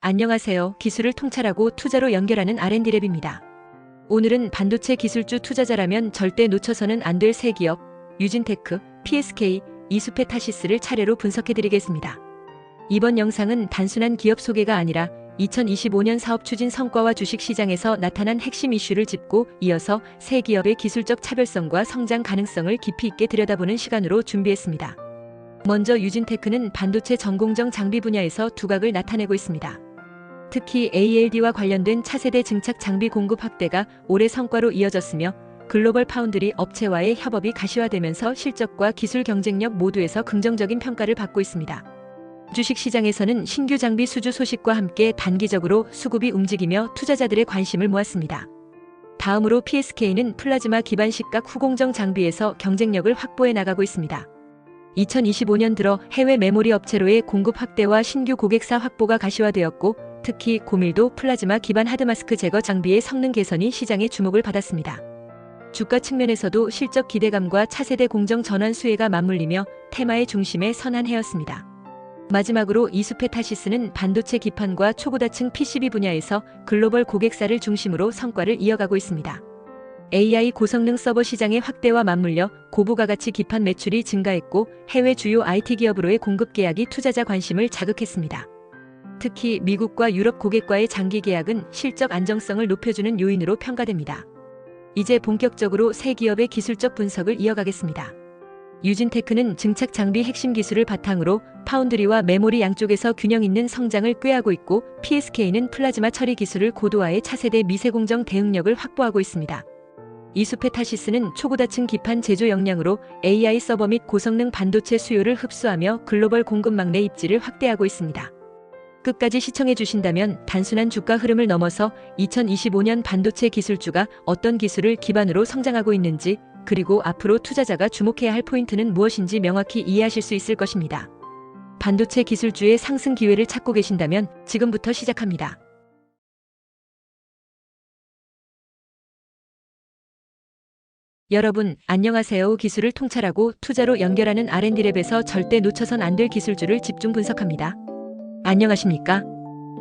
안녕하세요. 기술을 통찰하고 투자로 연결하는 R&D랩입니다. 오늘은 반도체 기술주 투자자라면 절대 놓쳐서는 안 될 세 기업, 유진테크, PSK, 이수페타시스를 차례로 분석해드리겠습니다. 이번 영상은 단순한 기업 소개가 아니라 2025년 사업 추진 성과와 주식시장에서 나타난 핵심 이슈를 짚고 이어서 세 기업의 기술적 차별성과 성장 가능성을 깊이 있게 들여다보는 시간으로 준비했습니다. 먼저 유진테크는 반도체 전공정 장비 분야에서 두각을 나타내고 있습니다. 특히 ALD와 관련된 차세대 증착 장비 공급 확대가 올해 성과로 이어졌으며 글로벌 파운드리 업체와의 협업이 가시화되면서 실적과 기술 경쟁력 모두에서 긍정적인 평가를 받고 있습니다. 주식시장에서는 신규 장비 수주 소식과 함께 단기적으로 수급이 움직이며 투자자들의 관심을 모았습니다. 다음으로 PSK는 플라즈마 기반 식각 후공정 장비에서 경쟁력을 확보해 나가고 있습니다. 2025년 들어 해외 메모리 업체로의 공급 확대와 신규 고객사 확보가 가시화되었고 특히 고밀도 플라즈마 기반 하드마스크 제거 장비의 성능 개선이 시장의 주목을 받았습니다. 주가 측면에서도 실적 기대감과 차세대 공정 전환 수혜가 맞물리며 테마의 중심에 선한 해였습니다. 마지막으로 이수페타시스는 반도체 기판과 초고다층 PCB 분야에서 글로벌 고객사를 중심으로 성과를 이어가고 있습니다. AI 고성능 서버 시장의 확대와 맞물려 고부가가치 기판 매출이 증가했고 해외 주요 IT 기업으로의 공급 계약이 투자자 관심을 자극했습니다. 특히 미국과 유럽 고객과의 장기 계약은 실적 안정성을 높여주는 요인으로 평가됩니다. 이제 본격적으로 세 기업의 기술적 분석을 이어가겠습니다. 유진테크는 증착 장비 핵심 기술을 바탕으로 파운드리와 메모리 양쪽에서 균형 있는 성장을 꾀하고 있고 PSK는 플라즈마 처리 기술을 고도화해 차세대 미세공정 대응력을 확보하고 있습니다. 이수페타시스는 초고다층 기판 제조 역량으로 AI 서버 및 고성능 반도체 수요를 흡수하며 글로벌 공급망 내 입지를 확대하고 있습니다. 끝까지 시청해 주신다면 단순한 주가 흐름을 넘어서 2025년 반도체 기술주가 어떤 기술을 기반으로 성장하고 있는지 그리고 앞으로 투자자가 주목해야 할 포인트는 무엇인지 명확히 이해하실 수 있을 것입니다. 반도체 기술주의 상승 기회를 찾고 계신다면 지금부터 시작합니다. 여러분, 안녕하세요. 기술을 통찰하고 투자로 연결하는 R&D랩에서 절대 놓쳐선 안 될 기술주를 집중 분석합니다. 안녕하십니까?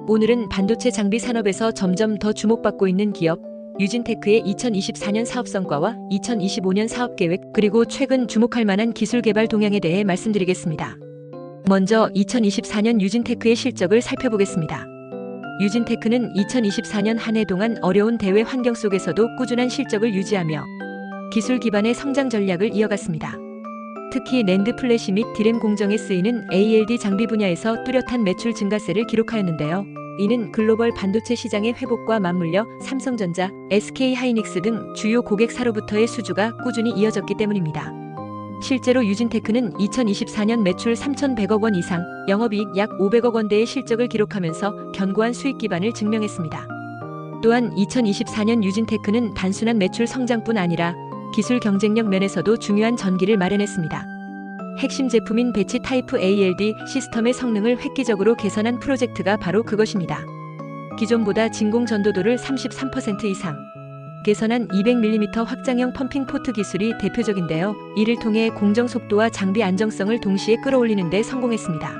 오늘은 반도체 장비 산업에서 점점 더 주목받고 있는 기업, 유진테크의 2024년 사업 성과와 2025년 사업 계획, 그리고 최근 주목할 만한 기술 개발 동향에 대해 말씀드리겠습니다. 먼저 2024년 유진테크의 실적을 살펴보겠습니다. 유진테크는 2024년 한 해 동안 어려운 대외 환경 속에서도 꾸준한 실적을 유지하며 기술 기반의 성장 전략을 이어갔습니다. 특히 낸드 플래시 및 디램 공정에 쓰이는 ALD 장비 분야에서 뚜렷한 매출 증가세를 기록하였는데요. 이는 글로벌 반도체 시장의 회복과 맞물려 삼성전자, SK하이닉스 등 주요 고객사로부터의 수주가 꾸준히 이어졌기 때문입니다. 실제로 유진테크는 2024년 매출 3,100억 원 이상, 영업이익 약 500억 원대의 실적을 기록하면서 견고한 수익 기반을 증명했습니다. 또한 2024년 유진테크는 단순한 매출 성장뿐 아니라 기술 경쟁력 면에서도 중요한 전기를 마련했습니다. 핵심 제품인 배치 타입 ALD 시스템의 성능을 획기적으로 개선한 프로젝트가 바로 그것입니다. 기존보다 진공 전도도를 33% 이상 개선한 200mm 확장형 펌핑 포트 기술이 대표적인데요. 이를 통해 공정 속도와 장비 안정성을 동시에 끌어올리는 데 성공했습니다.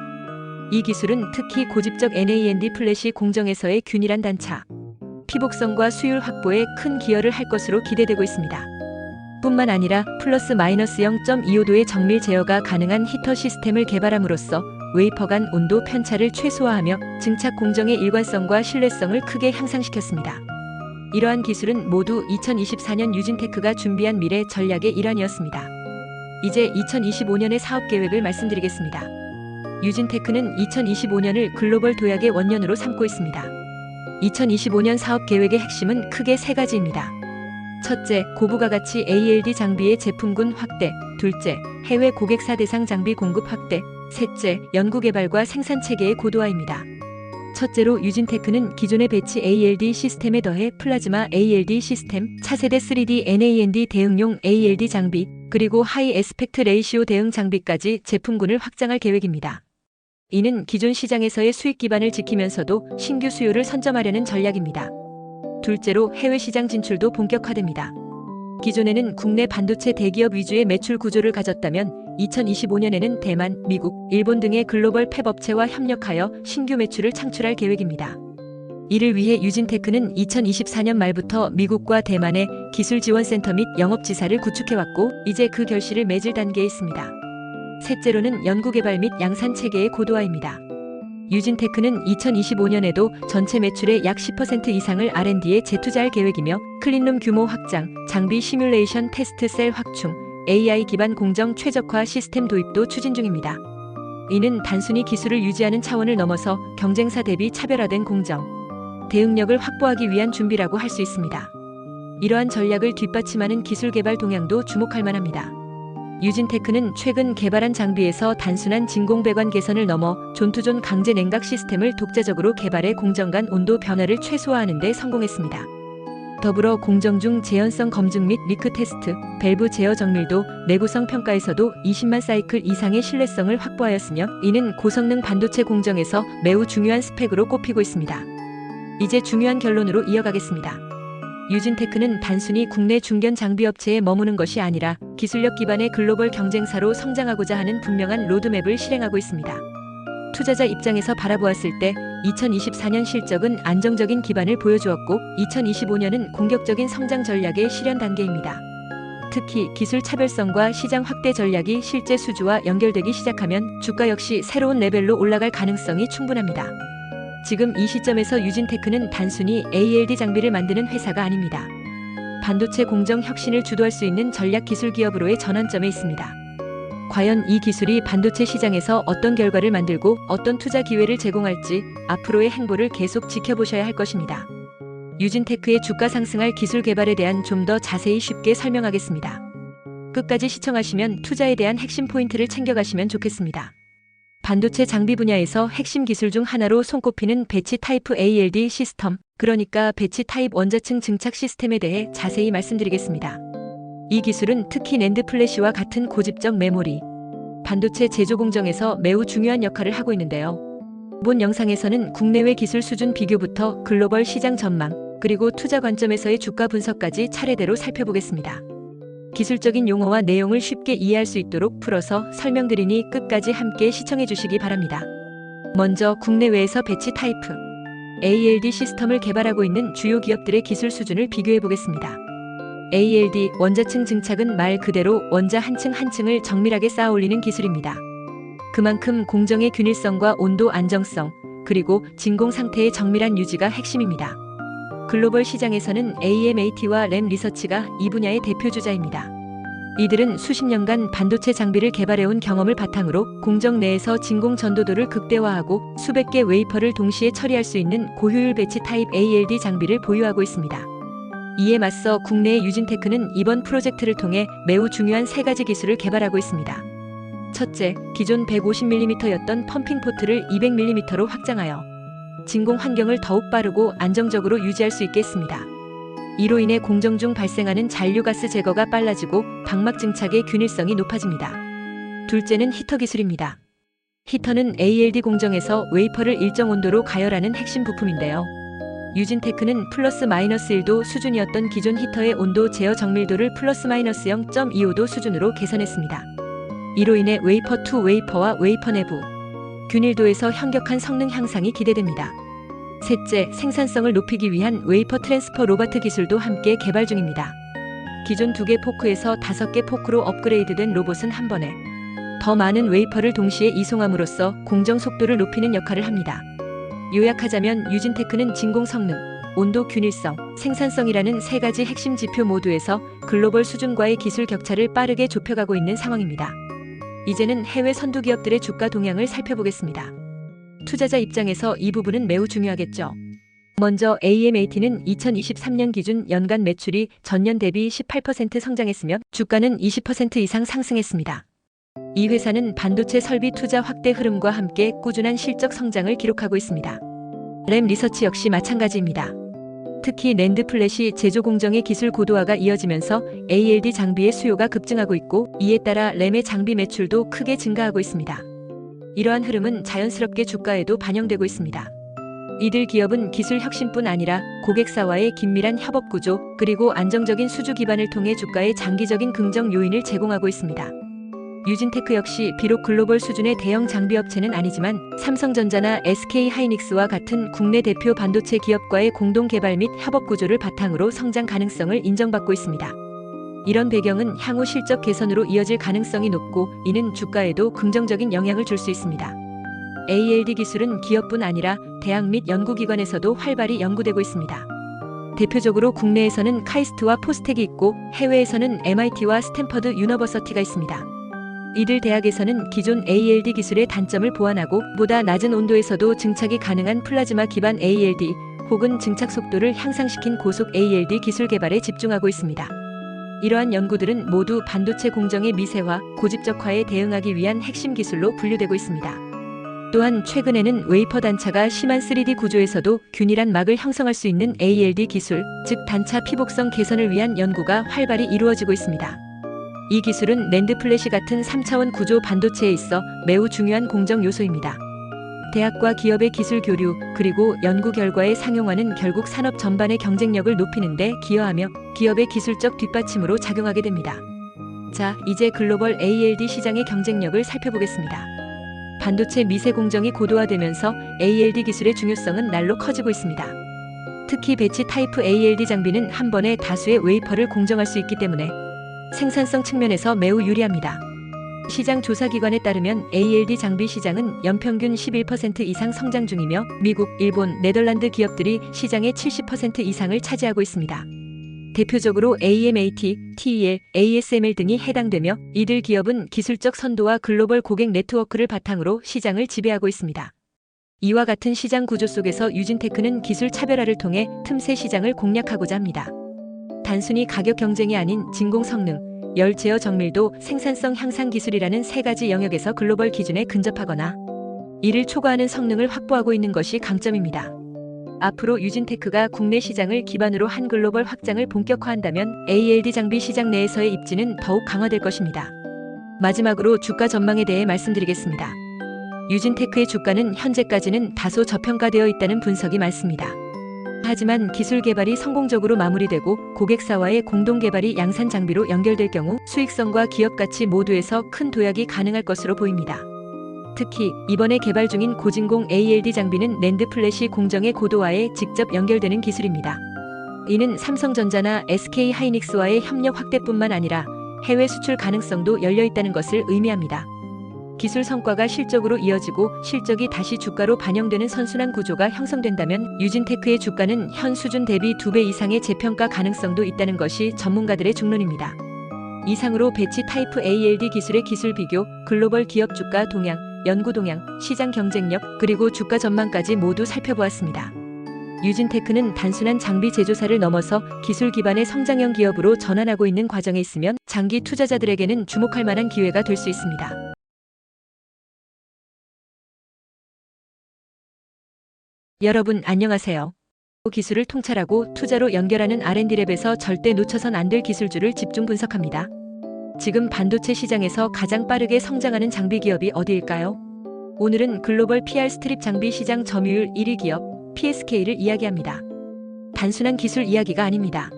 이 기술은 특히 고집적 NAND 플래시 공정에서의 균일한 단차, 피복성과 수율 확보에 큰 기여를 할 것으로 기대되고 있습니다. 뿐만 아니라 플러스 마이너스 0.25도의 정밀 제어가 가능한 히터 시스템을 개발함으로써 웨이퍼 간 온도 편차를 최소화하며 증착 공정의 일관성과 신뢰성을 크게 향상시켰습니다. 이러한 기술은 모두 2024년 유진테크가 준비한 미래 전략의 일환이었습니다. 이제 2025년의 사업 계획을 말씀드리겠습니다. 유진테크는 2025년을 글로벌 도약의 원년으로 삼고 있습니다. 2025년 사업 계획의 핵심은 크게 세 가지입니다. 첫째, 고부가가치 ALD 장비의 제품군 확대. 둘째, 해외 고객사 대상 장비 공급 확대. 셋째, 연구개발과 생산체계의 고도화입니다. 첫째로 유진테크는 기존의 배치 ALD 시스템에 더해 플라즈마 ALD 시스템, 차세대 3D NAND 대응용 ALD 장비, 그리고 하이 에스펙트 레이시오 대응 장비까지 제품군을 확장할 계획입니다. 이는 기존 시장에서의 수익 기반을 지키면서도 신규 수요를 선점하려는 전략입니다. 둘째로 해외 시장 진출도 본격화됩니다. 기존에는 국내 반도체 대기업 위주의 매출 구조를 가졌다면 2025년에는 대만, 미국, 일본 등의 글로벌 팹 업체와 협력하여 신규 매출을 창출할 계획입니다. 이를 위해 유진테크는 2024년 말부터 미국과 대만의 기술 지원센터 및 영업지사를 구축해왔고 이제 그 결실을 맺을 단계에 있습니다. 셋째로는 연구개발 및 양산 체계의 고도화입니다. 유진테크는 2025년에도 전체 매출의 약 10% 이상을 R&D에 재투자할 계획이며 클린룸 규모 확장, 장비 시뮬레이션 테스트 셀 확충, AI 기반 공정 최적화 시스템 도입도 추진 중입니다. 이는 단순히 기술을 유지하는 차원을 넘어서 경쟁사 대비 차별화된 공정, 대응력을 확보하기 위한 준비라고 할 수 있습니다. 이러한 전략을 뒷받침하는 기술 개발 동향도 주목할 만합니다. 유진테크는 최근 개발한 장비에서 단순한 진공 배관 개선을 넘어 존투존 강제 냉각 시스템을 독자적으로 개발해 공정 간 온도 변화를 최소화하는 데 성공했습니다. 더불어 공정 중 재현성 검증 및 리크 테스트, 밸브 제어 정밀도, 내구성 평가에서도 20만 사이클 이상의 신뢰성을 확보하였으며 이는 고성능 반도체 공정에서 매우 중요한 스펙으로 꼽히고 있습니다. 이제 중요한 결론으로 이어가겠습니다. 유진테크는 단순히 국내 중견 장비업체에 머무는 것이 아니라 기술력 기반의 글로벌 경쟁사로 성장하고자 하는 분명한 로드맵을 실행하고 있습니다. 투자자 입장에서 바라보았을 때 2024년 실적은 안정적인 기반을 보여주었고 2025년은 공격적인 성장 전략의 실현 단계입니다. 특히 기술 차별성과 시장 확대 전략이 실제 수주와 연결되기 시작하면 주가 역시 새로운 레벨로 올라갈 가능성이 충분합니다. 지금 이 시점에서 유진테크는 단순히 ALD 장비를 만드는 회사가 아닙니다. 반도체 공정 혁신을 주도할 수 있는 전략 기술 기업으로의 전환점에 있습니다. 과연 이 기술이 반도체 시장에서 어떤 결과를 만들고 어떤 투자 기회를 제공할지 앞으로의 행보를 계속 지켜보셔야 할 것입니다. 유진테크의 주가 상승할 기술 개발에 대한 좀 더 자세히 쉽게 설명하겠습니다. 끝까지 시청하시면 투자에 대한 핵심 포인트를 챙겨가시면 좋겠습니다. 반도체 장비 분야에서 핵심 기술 중 하나로 손꼽히는 배치 타입 ALD 시스템, 그러니까 배치 타입 원자층 증착 시스템에 대해 자세히 말씀드리겠습니다. 이 기술은 특히 낸드 플래시와 같은 고집적 메모리, 반도체 제조 공정에서 매우 중요한 역할을 하고 있는데요. 본 영상에서는 국내외 기술 수준 비교부터 글로벌 시장 전망, 그리고 투자 관점에서의 주가 분석까지 차례대로 살펴보겠습니다. 기술적인 용어와 내용을 쉽게 이해할 수 있도록 풀어서 설명드리니 끝까지 함께 시청해 주시기 바랍니다. 먼저 국내외에서 배치 타입 ALD 시스템을 개발하고 있는 주요 기업들의 기술 수준을 비교해 보겠습니다. ALD 원자층 증착은 말 그대로 원자 한 층 한 층을 정밀하게 쌓아 올리는 기술입니다. 그만큼 공정의 균일성과 온도 안정성, 그리고 진공 상태의 정밀한 유지가 핵심입니다. 글로벌 시장에서는 AMAT와 램 리서치가 이 분야의 대표 주자입니다. 이들은 수십 년간 반도체 장비를 개발해온 경험을 바탕으로 공정 내에서 진공 전도도를 극대화하고 수백 개 웨이퍼를 동시에 처리할 수 있는 고효율 배치 타입 ALD 장비를 보유하고 있습니다. 이에 맞서 국내의 유진테크는 이번 프로젝트를 통해 매우 중요한 세 가지 기술을 개발하고 있습니다. 첫째, 기존 150mm였던 펌핑 포트를 200mm로 확장하여 진공 환경을 더욱 빠르고 안정적으로 유지할 수 있게 했습니다. 이로 인해 공정 중 발생하는 잔류가스 제거가 빨라지고 방막 증착의 균일성이 높아집니다. 둘째는 히터 기술입니다. 히터는 ALD 공정에서 웨이퍼를 일정 온도로 가열하는 핵심 부품인데요. 유진테크는 플러스 마이너스 1도 수준이었던 기존 히터의 온도 제어 정밀도를 플러스 마이너스 0.25도 수준으로 개선했습니다. 이로 인해 웨이퍼 투 웨이퍼와 웨이퍼 내부 균일도에서 현격한 성능 향상이 기대됩니다. 셋째, 생산성을 높이기 위한 웨이퍼 트랜스퍼 로봇 기술도 함께 개발 중입니다. 기존 2개 포크에서 5개 포크로 업그레이드된 로봇은 한 번에 더 많은 웨이퍼를 동시에 이송함으로써 공정 속도를 높이는 역할을 합니다. 요약하자면 유진테크는 진공 성능, 온도 균일성, 생산성이라는 세 가지 핵심 지표 모두에서 글로벌 수준과의 기술 격차를 빠르게 좁혀가고 있는 상황입니다. 이제는 해외 선두 기업들의 주가 동향을 살펴보겠습니다. 투자자 입장에서 이 부분은 매우 중요하겠죠. 먼저 AMAT는 2023년 기준 연간 매출이 전년 대비 18% 성장했으며 주가는 20% 이상 상승했습니다. 이 회사는 반도체 설비 투자 확대 흐름과 함께 꾸준한 실적 성장을 기록하고 있습니다. 램 리서치 역시 마찬가지입니다. 특히 낸드 플래시 제조 공정의 기술 고도화가 이어지면서 ALD 장비의 수요가 급증하고 있고 이에 따라 램의 장비 매출도 크게 증가하고 있습니다. 이러한 흐름은 자연스럽게 주가에도 반영되고 있습니다. 이들 기업은 기술 혁신뿐 아니라 고객사와의 긴밀한 협업 구조 그리고 안정적인 수주 기반을 통해 주가에 장기적인 긍정 요인을 제공하고 있습니다. 유진테크 역시 비록 글로벌 수준의 대형 장비 업체는 아니지만 삼성전자나 SK하이닉스와 같은 국내 대표 반도체 기업과의 공동 개발 및 협업 구조를 바탕으로 성장 가능성을 인정받고 있습니다. 이런 배경은 향후 실적 개선으로 이어질 가능성이 높고 이는 주가에도 긍정적인 영향을 줄 수 있습니다. ALD 기술은 기업뿐 아니라 대학 및 연구기관에서도 활발히 연구되고 있습니다. 대표적으로 국내에서는 카이스트와 포스텍이 있고 해외에서는 MIT와 스탠퍼드 유니버시티가 있습니다. 이들 대학에서는 기존 ALD 기술의 단점을 보완하고 보다 낮은 온도에서도 증착이 가능한 플라즈마 기반 ALD 혹은 증착 속도를 향상시킨 고속 ALD 기술 개발에 집중하고 있습니다. 이러한 연구들은 모두 반도체 공정의 미세화, 고집적화에 대응하기 위한 핵심 기술로 분류되고 있습니다. 또한 최근에는 웨이퍼 단차가 심한 3D 구조에서도 균일한 막을 형성할 수 있는 ALD 기술, 즉 단차 피복성 개선을 위한 연구가 활발히 이루어지고 있습니다. 이 기술은 낸드 플래시 같은 3차원 구조 반도체에 있어 매우 중요한 공정 요소입니다. 대학과 기업의 기술 교류, 그리고 연구 결과의 상용화는 결국 산업 전반의 경쟁력을 높이는 데 기여하며 기업의 기술적 뒷받침으로 작용하게 됩니다. 자, 이제 글로벌 ALD 시장의 경쟁력을 살펴보겠습니다. 반도체 미세 공정이 고도화되면서 ALD 기술의 중요성은 날로 커지고 있습니다. 특히 배치 타입 ALD 장비는 한 번에 다수의 웨이퍼를 공정할 수 있기 때문에 생산성 측면에서 매우 유리합니다. 시장 조사기관에 따르면 ALD 장비 시장은 연평균 11% 이상 성장 중이며 미국, 일본, 네덜란드 기업들이 시장의 70% 이상을 차지하고 있습니다. 대표적으로 AMAT, TEL, ASML 등이 해당되며 이들 기업은 기술적 선도와 글로벌 고객 네트워크를 바탕으로 시장을 지배하고 있습니다. 이와 같은 시장 구조 속에서 유진테크는 기술 차별화를 통해 틈새 시장을 공략하고자 합니다. 단순히 가격 경쟁이 아닌 진공 성능, 열 제어 정밀도, 생산성 향상 기술이라는 세 가지 영역에서 글로벌 기준에 근접하거나 이를 초과하는 성능을 확보하고 있는 것이 강점입니다. 앞으로 유진테크가 국내 시장을 기반으로 한 글로벌 확장을 본격화한다면 ALD 장비 시장 내에서의 입지는 더욱 강화될 것입니다. 마지막으로 주가 전망에 대해 말씀드리겠습니다. 유진테크의 주가는 현재까지는 다소 저평가되어 있다는 분석이 많습니다. 하지만 기술 개발이 성공적으로 마무리되고 고객사와의 공동 개발이 양산 장비로 연결될 경우 수익성과 기업 가치 모두에서 큰 도약이 가능할 것으로 보입니다. 특히 이번에 개발 중인 고진공 ALD 장비는 낸드 플래시 공정의 고도화에 직접 연결되는 기술입니다. 이는 삼성전자나 SK하이닉스와의 협력 확대뿐만 아니라 해외 수출 가능성도 열려 있다는 것을 의미합니다. 기술 성과가 실적으로 이어지고 실적이 다시 주가로 반영되는 선순환 구조가 형성된다면 유진테크의 주가는 현 수준 대비 2배 이상의 재평가 가능성도 있다는 것이 전문가들의 중론입니다. 이상으로 배치 타입 ALD 기술의 기술 비교, 글로벌 기업 주가 동향, 연구 동향, 시장 경쟁력, 그리고 주가 전망까지 모두 살펴보았습니다. 유진테크는 단순한 장비 제조사를 넘어서 기술 기반의 성장형 기업으로 전환하고 있는 과정에 있으면 장기 투자자들에게는 주목할 만한 기회가 될 수 있습니다. 여러분 안녕하세요. 기술을 통찰하고 투자로 연결하는 R&D랩에서 절대 놓쳐선 안 될 기술주를 집중 분석합니다. 지금 반도체 시장에서 가장 빠르게 성장하는 장비 기업이 어디일까요? 오늘은 글로벌 PR 스트립 장비 시장 점유율 1위 기업 PSK를 이야기합니다. 단순한 기술 이야기가 아닙니다.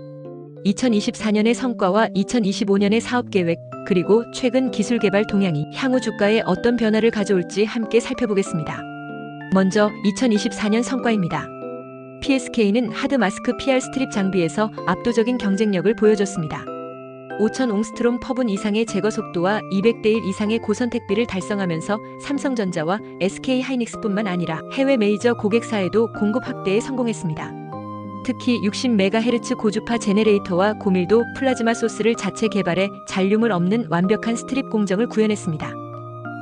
2024년의 성과와 2025년의 사업 계획, 그리고 최근 기술 개발 동향이 향후 주가에 어떤 변화를 가져올지 함께 살펴보겠습니다. 먼저 2024년 성과입니다. PSK는 하드 마스크 PR 스트립 장비에서 압도적인 경쟁력을 보여줬습니다. 5,000 옹스트롬 퍼분 이상의 제거 속도와 200대 1 이상의 고선택비를 달성하면서 삼성전자와 SK하이닉스뿐만 아니라 해외 메이저 고객사에도 공급 확대에 성공했습니다. 특히 60MHz 고주파 제네레이터와 고밀도 플라즈마 소스를 자체 개발해 잔류물 없는 완벽한 스트립 공정을 구현했습니다.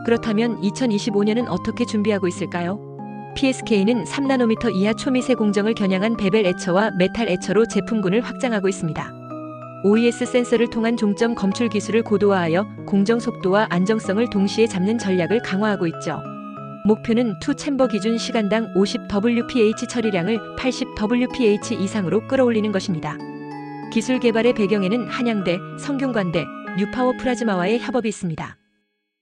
그렇다면 2025년은 어떻게 준비하고 있을까요? PSK는 3나노미터 이하 초미세 공정을 겨냥한 베벨 에처와 메탈 에처로 제품군을 확장하고 있습니다. OES 센서를 통한 종점 검출 기술을 고도화하여 공정 속도와 안정성을 동시에 잡는 전략을 강화하고 있죠. 목표는 투 챔버 기준 시간당 50 WPH 처리량을 80 WPH 이상으로 끌어올리는 것입니다. 기술 개발의 배경에는 한양대, 성균관대, 뉴파워 플라즈마와의 협업이 있습니다.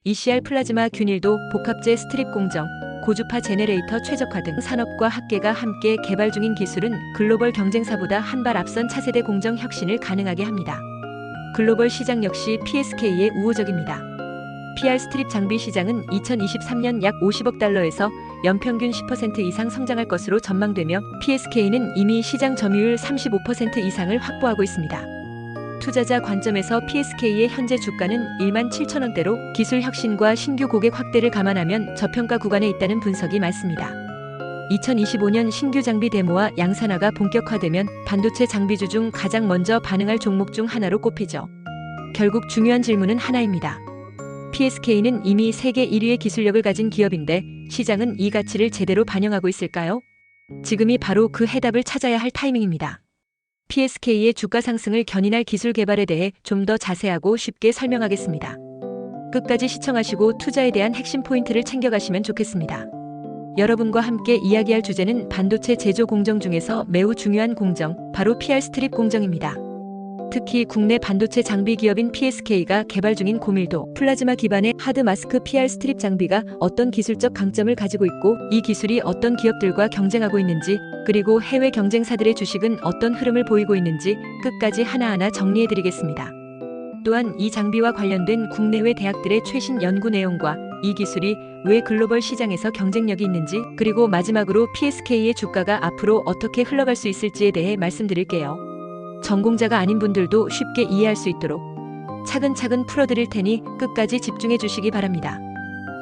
ECR 플라즈마 균일도, 복합재 스트립 공정, 고주파 제네레이터 최적화 등 산업과 학계가 함께 개발 중인 기술은 글로벌 경쟁사보다 한 발 앞선 차세대 공정 혁신을 가능하게 합니다. 글로벌 시장 역시 PSK의 우호적입니다. PR 스트립 장비 시장은 2023년 약 50억 달러에서 연평균 10% 이상 성장할 것으로 전망되며 PSK는 이미 시장 점유율 35% 이상을 확보하고 있습니다. 투자자 관점에서 PSK의 현재 주가는 17,000원대로 기술 혁신과 신규 고객 확대를 감안하면 저평가 구간에 있다는 분석이 많습니다. 2025년 신규 장비 데모와 양산화가 본격화되면 반도체 장비주 중 가장 먼저 반응할 종목 중 하나로 꼽히죠. 결국 중요한 질문은 하나입니다. PSK는 이미 세계 1위의 기술력을 가진 기업인데 시장은 이 가치를 제대로 반영하고 있을까요? 지금이 바로 그 해답을 찾아야 할 타이밍입니다. PSK의 주가 상승을 견인할 기술 개발에 대해 좀 더 자세하고 쉽게 설명하겠습니다. 끝까지 시청하시고 투자에 대한 핵심 포인트를 챙겨가시면 좋겠습니다. 여러분과 함께 이야기할 주제는 반도체 제조 공정 중에서 매우 중요한 공정, 바로 PR 스트립 공정입니다. 특히 국내 반도체 장비 기업인 PSK가 개발 중인 고밀도 플라즈마 기반의 하드 마스크 PR 스트립 장비가 어떤 기술적 강점을 가지고 있고 이 기술이 어떤 기업들과 경쟁하고 있는지, 그리고 해외 경쟁사들의 주식은 어떤 흐름을 보이고 있는지 끝까지 하나하나 정리해드리겠습니다. 또한 이 장비와 관련된 국내외 대학들의 최신 연구 내용과 이 기술이 왜 글로벌 시장에서 경쟁력이 있는지, 그리고 마지막으로 PSK의 주가가 앞으로 어떻게 흘러갈 수 있을지에 대해 말씀드릴게요. 전공자가 아닌 분들도 쉽게 이해할 수 있도록 차근차근 풀어드릴 테니 끝까지 집중해 주시기 바랍니다.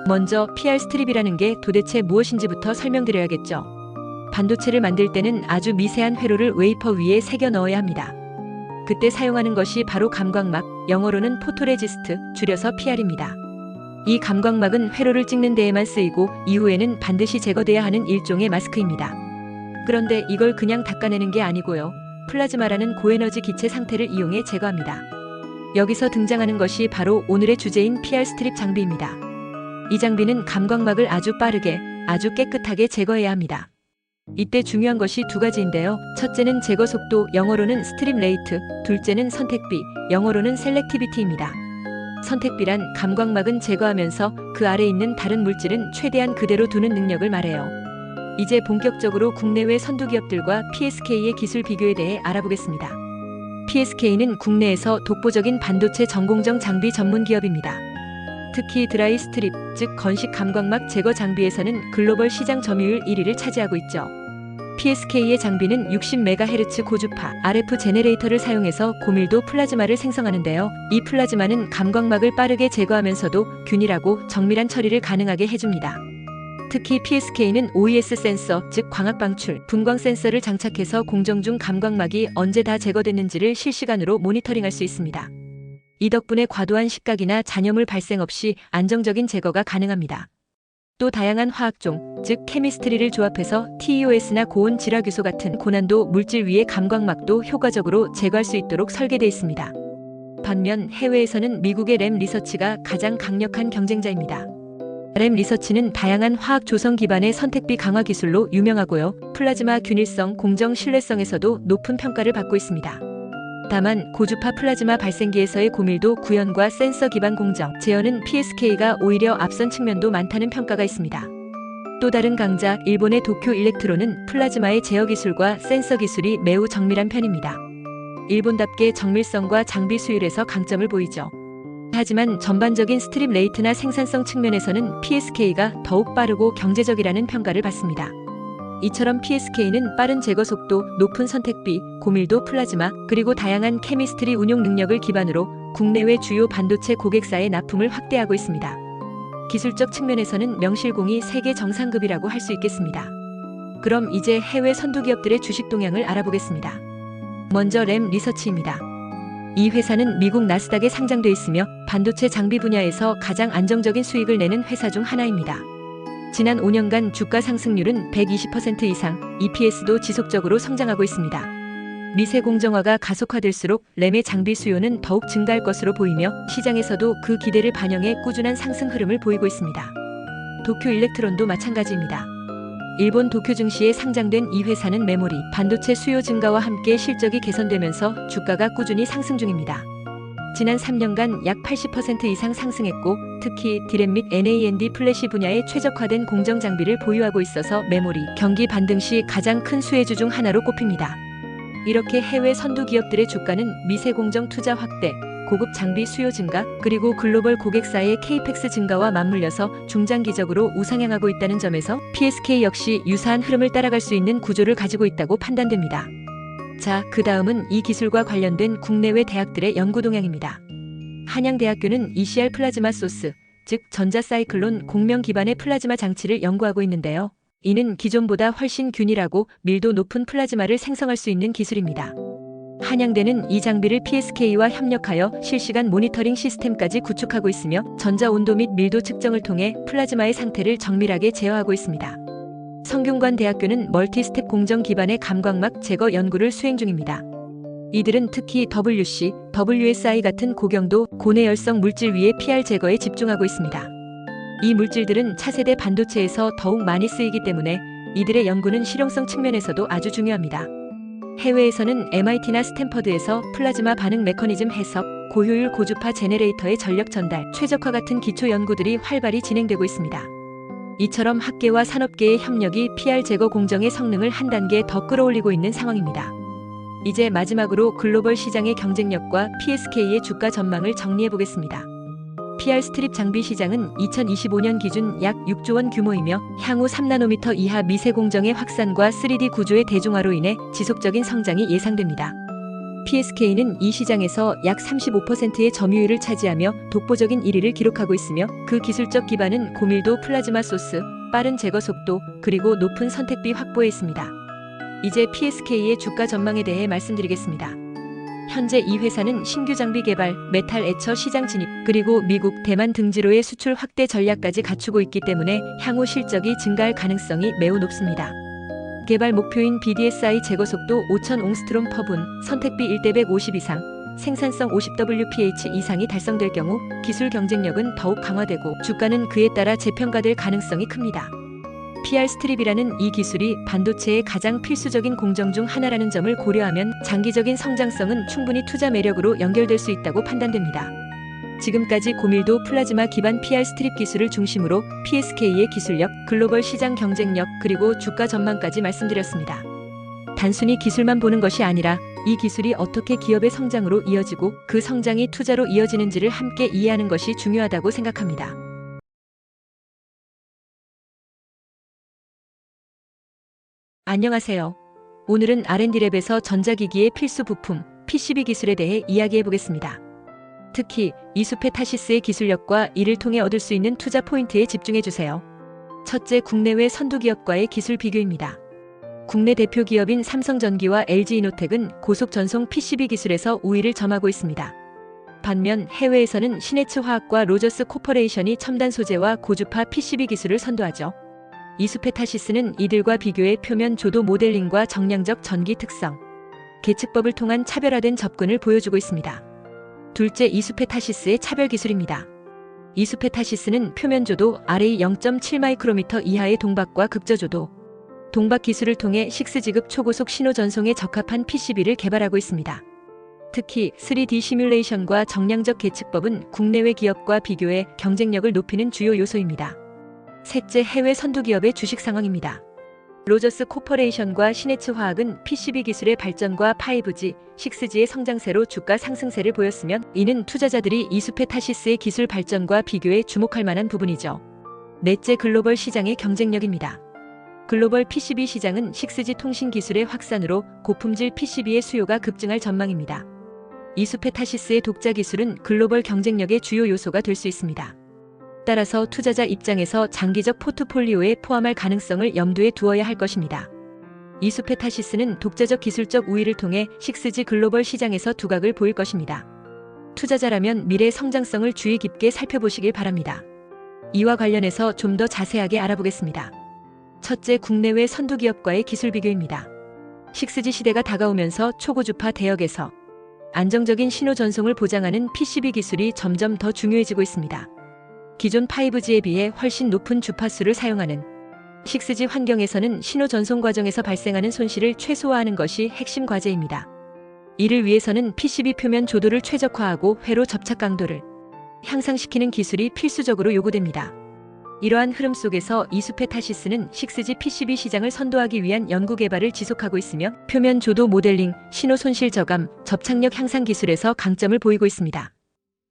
먼저 PR 스트립이라는 게 도대체 무엇인지부터 설명드려야겠죠. 반도체를 만들 때는 아주 미세한 회로를 웨이퍼 위에 새겨 넣어야 합니다. 그때 사용하는 것이 바로 감광막, 영어로는 포토레지스트, 줄여서 PR입니다. 이 감광막은 회로를 찍는 데에만 쓰이고 이후에는 반드시 제거돼야 하는 일종의 마스크입니다. 그런데 이걸 그냥 닦아내는 게 아니고요. 플라즈마라는 고에너지 기체 상태를 이용해 제거합니다. 여기서 등장하는 것이 바로 오늘의 주제인 PR 스트립 장비입니다. 이 장비는 감광막을 아주 빠르게, 아주 깨끗하게 제거해야 합니다. 이때 중요한 것이 두 가지인데요. 첫째는 제거 속도, 영어로는 스트립 레이트, 둘째는 선택비, 영어로는 셀렉티비티입니다. 선택비란 감광막은 제거하면서 그 아래 있는 다른 물질은 최대한 그대로 두는 능력을 말해요. 이제 본격적으로 국내외 선두 기업들과 PSK의 기술 비교에 대해 알아보겠습니다. PSK는 국내에서 독보적인 반도체 전공정 장비 전문 기업입니다. 특히 드라이 스트립, 즉 건식 감광막 제거 장비에서는 글로벌 시장 점유율 1위를 차지하고 있죠. PSK의 장비는 60MHz 고주파 RF 제네레이터를 사용해서 고밀도 플라즈마를 생성하는데요. 이 플라즈마는 감광막을 빠르게 제거하면서도 균일하고 정밀한 처리를 가능하게 해줍니다. 특히 PSK는 OES 센서, 즉 광학 방출, 분광 센서를 장착해서 공정 중 감광막이 언제 다 제거됐는지를 실시간으로 모니터링할 수 있습니다. 이 덕분에 과도한 식각이나 잔여물 발생 없이 안정적인 제거가 가능합니다. 또 다양한 화학종, 즉 케미스트리를 조합해서 TEOS나 고온 질화규소 같은 고난도 물질 위의 감광막도 효과적으로 제거할 수 있도록 설계되어 있습니다. 반면 해외에서는 미국의 램 리서치가 가장 강력한 경쟁자입니다. 램 리서치는 다양한 화학 조성 기반의 선택비 강화 기술로 유명하고요. 플라즈마 균일성, 공정 신뢰성에서도 높은 평가를 받고 있습니다. 다만 고주파 플라즈마 발생기에서의 고밀도 구현과 센서 기반 공정, 제어는 PSK가 오히려 앞선 측면도 많다는 평가가 있습니다. 또 다른 강자, 일본의 도쿄 일렉트론은 플라즈마의 제어 기술과 센서 기술이 매우 정밀한 편입니다. 일본답게 정밀성과 장비 수율에서 강점을 보이죠. 하지만 전반적인 스트립 레이트나 생산성 측면에서는 PSK가 더욱 빠르고 경제적이라는 평가를 받습니다. 이처럼 PSK는 빠른 제거 속도, 높은 선택비, 고밀도 플라즈마, 그리고 다양한 케미스트리 운용 능력을 기반으로 국내외 주요 반도체 고객사의 납품을 확대하고 있습니다. 기술적 측면에서는 명실공히 세계 정상급이라고 할 수 있겠습니다. 그럼 이제 해외 선두 기업들의 주식 동향을 알아보겠습니다. 먼저 램 리서치입니다. 이 회사는 미국 나스닥에 상장돼 있으며 반도체 장비 분야에서 가장 안정적인 수익을 내는 회사 중 하나입니다. 지난 5년간 주가 상승률은 120% 이상, EPS도 지속적으로 성장하고 있습니다. 미세 공정화가 가속화될수록 램의 장비 수요는 더욱 증가할 것으로 보이며 시장에서도 그 기대를 반영해 꾸준한 상승 흐름을 보이고 있습니다. 도쿄 일렉트론도 마찬가지입니다. 일본 도쿄 증시에 상장된 이 회사는 메모리, 반도체 수요 증가와 함께 실적이 개선되면서 주가가 꾸준히 상승 중입니다. 지난 3년간 약 80% 이상 상승했고 특히 디램 및 NAND 플래시 분야에 최적화된 공정 장비를 보유하고 있어서 메모리, 경기 반등 시 가장 큰 수혜주 중 하나로 꼽힙니다. 이렇게 해외 선두 기업들의 주가는 미세 공정 투자 확대, 고급 장비 수요 증가, 그리고 글로벌 고객사의 케이펙스 증가와 맞물려서 중장기적으로 우상향하고 있다는 점에서 PSK 역시 유사한 흐름을 따라갈 수 있는 구조를 가지고 있다고 판단됩니다. 자, 그 다음은 이 기술과 관련된 국내외 대학들의 연구 동향입니다. 한양대학교는 ECR 플라즈마 소스, 즉 전자사이클론 공명 기반의 플라즈마 장치를 연구하고 있는데요. 이는 기존보다 훨씬 균일하고 밀도 높은 플라즈마를 생성할 수 있는 기술입니다. 한양대는 이 장비를 PSK와 협력하여 실시간 모니터링 시스템까지 구축하고 있으며 전자 온도 및 밀도 측정을 통해 플라즈마의 상태를 정밀하게 제어하고 있습니다. 성균관대학교는 멀티스텝 공정 기반의 감광막 제거 연구를 수행 중입니다. 이들은 특히 WC, WSI 같은 고경도, 고내열성 물질 위의 PR 제거에 집중하고 있습니다. 이 물질들은 차세대 반도체에서 더욱 많이 쓰이기 때문에 이들의 연구는 실용성 측면에서도 아주 중요합니다. 해외에서는 MIT나 스탠퍼드에서 플라즈마 반응 메커니즘 해석, 고효율 고주파 제네레이터의 전력 전달, 최적화 같은 기초 연구들이 활발히 진행되고 있습니다. 이처럼 학계와 산업계의 협력이 PR 제거 공정의 성능을 한 단계 더 끌어올리고 있는 상황입니다. 이제 마지막으로 글로벌 시장의 경쟁력과 PSK의 주가 전망을 정리해 보겠습니다. PR 스트립 장비 시장은 2025년 기준 약 6조 원 규모이며 향후 3나노미터 이하 미세 공정의 확산과 3D 구조의 대중화로 인해 지속적인 성장이 예상됩니다. PSK는 이 시장에서 약 35%의 점유율을 차지하며 독보적인 1위를 기록하고 있으며 그 기술적 기반은 고밀도 플라즈마 소스, 빠른 제거 속도, 그리고 높은 선택비 확보에 있습니다. 이제 PSK의 주가 전망에 대해 말씀드리겠습니다. 현재 이 회사는 신규 장비 개발, 메탈 에처 시장 진입, 그리고 미국, 대만 등지로의 수출 확대 전략까지 갖추고 있기 때문에 향후 실적이 증가할 가능성이 매우 높습니다. 개발 목표인 BDSI 제거 속도 5000옹스트롬 퍼분, 선택비 1대150 이상, 생산성 50WPH 이상이 달성될 경우 기술 경쟁력은 더욱 강화되고 주가는 그에 따라 재평가될 가능성이 큽니다. PR 스트립이라는 이 기술이 반도체의 가장 필수적인 공정 중 하나라는 점을 고려하면 장기적인 성장성은 충분히 투자 매력으로 연결될 수 있다고 판단됩니다. 지금까지 고밀도 플라즈마 기반 PR 스트립 기술을 중심으로 PSK의 기술력, 글로벌 시장 경쟁력, 그리고 주가 전망까지 말씀드렸습니다. 단순히 기술만 보는 것이 아니라 이 기술이 어떻게 기업의 성장으로 이어지고 그 성장이 투자로 이어지는지를 함께 이해하는 것이 중요하다고 생각합니다. 안녕하세요. 오늘은 R&D랩에서 전자기기의 필수 부품, PCB 기술에 대해 이야기해 보겠습니다. 특히 이수페타시스의 기술력과 이를 통해 얻을 수 있는 투자 포인트에 집중해 주세요. 첫째, 국내외 선두 기업과의 기술 비교입니다. 국내 대표 기업인 삼성전기와 LG이노텍은 고속 전송 PCB 기술에서 우위를 점하고 있습니다. 반면 해외에서는 시네츠 화학과 로저스 코퍼레이션이 첨단 소재와 고주파 PCB 기술을 선도하죠. 이수페타시스는 이들과 비교해 표면 조도 모델링과 정량적 전기 특성, 계측법을 통한 차별화된 접근을 보여주고 있습니다. 둘째, 이수페타시스의 차별 기술입니다. 이수페타시스는 표면 조도 RA 0.7 마이크로미터 이하의 동박과 극저조도, 동박 기술을 통해 6지급 초고속 신호 전송에 적합한 PCB를 개발하고 있습니다. 특히 3D 시뮬레이션과 정량적 계측법은 국내외 기업과 비교해 경쟁력을 높이는 주요 요소입니다. 셋째, 해외 선두 기업의 주식 상황입니다. 로저스 코퍼레이션과 시네츠 화학은 PCB 기술의 발전과 5G, 6G의 성장세로 주가 상승세를 보였으면 이는 투자자들이 이수페타시스의 기술 발전과 비교해 주목할 만한 부분이죠. 넷째, 글로벌 시장의 경쟁력입니다. 글로벌 PCB 시장은 6G 통신 기술의 확산으로 고품질 PCB의 수요가 급증할 전망입니다. 이수페타시스의 독자 기술은 글로벌 경쟁력의 주요 요소가 될 수 있습니다. 따라서 투자자 입장에서 장기적 포트폴리오에 포함할 가능성을 염두에 두어야 할 것입니다. 이수페타시스는 독자적 기술적 우위를 통해 6G 글로벌 시장에서 두각을 보일 것입니다. 투자자라면 미래 성장성을 주의 깊게 살펴보시길 바랍니다. 이와 관련해서 좀 더 자세하게 알아보겠습니다. 첫째, 국내외 선두 기업과의 기술 비교입니다. 6G 시대가 다가오면서 초고주파 대역에서 안정적인 신호 전송을 보장하는 PCB 기술이 점점 더 중요해지고 있습니다. 기존 5G에 비해 훨씬 높은 주파수를 사용하는 6G 환경에서는 신호 전송 과정에서 발생하는 손실을 최소화하는 것이 핵심 과제입니다. 이를 위해서는 PCB 표면 조도를 최적화하고 회로 접착 강도를 향상시키는 기술이 필수적으로 요구됩니다. 이러한 흐름 속에서 이수페타시스는 6G PCB 시장을 선도하기 위한 연구 개발을 지속하고 있으며 표면 조도 모델링, 신호 손실 저감, 접착력 향상 기술에서 강점을 보이고 있습니다.